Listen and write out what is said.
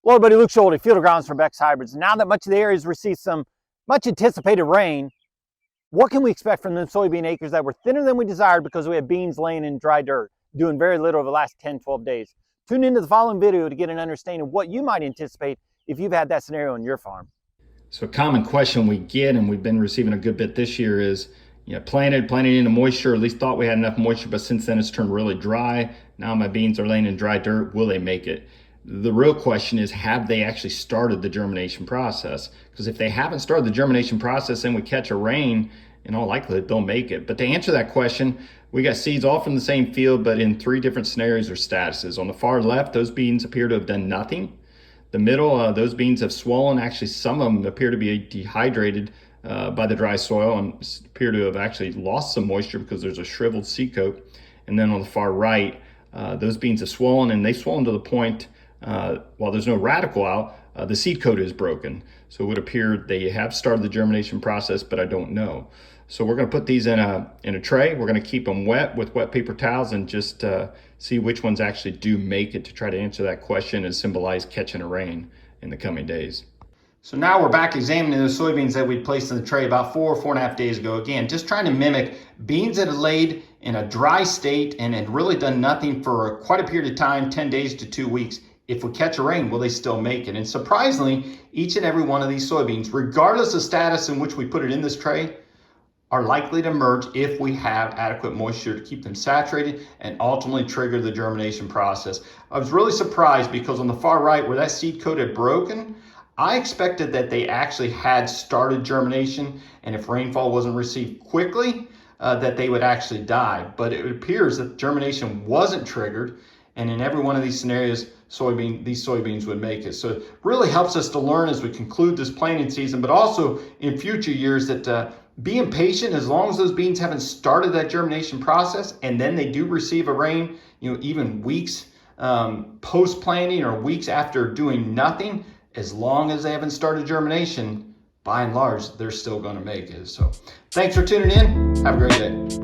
Hello everybody, Luke Schulte, field agronomist for Beck's Hybrids. Now that much of the area has received some much anticipated rain, what can we expect from the soybean acres that were thinner than we desired because we had beans laying in dry dirt, doing very little over the last 10-12 days? Tune into the following video to get an understanding of what you might anticipate if you've had that scenario on your farm. So a common question we get, and we've been receiving a good bit this year, is planted into moisture, at least thought we had enough moisture, but since then it's turned really dry. Now my beans are laying in dry dirt. Will they make it? The real question is, have they actually started the germination process? Because if they haven't started the germination process and we catch a rain, in all likelihood they'll make it. But to answer that question, we got seeds all from the same field, but in three different scenarios or statuses. On the far left, those beans appear to have done nothing. The middle, those beans have swollen. Actually, some of them appear to be dehydrated by the dry soil and appear to have actually lost some moisture because there's a shriveled seed coat. And then on the far right, those beans have swollen, and they've swollen to the point, while there's no radicle out, the seed coat is broken. So it would appear they have started the germination process, but I don't know. So we're going to put these in a tray. We're going to keep them wet with wet paper towels and just see which ones actually do make it to try to answer that question and symbolize catching a rain in the coming days. So now we're back examining the soybeans that we placed in the tray about 4.5 days ago. Again, just trying to mimic beans that had laid in a dry state and had really done nothing for quite a period of time, 10 days to 2 weeks. If we catch a rain, will they still make it? And surprisingly, each and every one of these soybeans, regardless of status in which we put it in this tray, are likely to emerge if we have adequate moisture to keep them saturated and ultimately trigger the germination process. I was really surprised because on the far right, where that seed coat had broken, I expected that they actually had started germination, and if rainfall wasn't received quickly, that they would actually die. But it appears that germination wasn't triggered, and in every one of these scenarios, these soybeans would make it. So it really helps us to learn as we conclude this planting season, but also in future years that being patient, as long as those beans haven't started that germination process, and then they do receive a rain, even weeks post-planting or weeks after doing nothing, as long as they haven't started germination, by and large, they're still going to make it. So thanks for tuning in. Have a great day.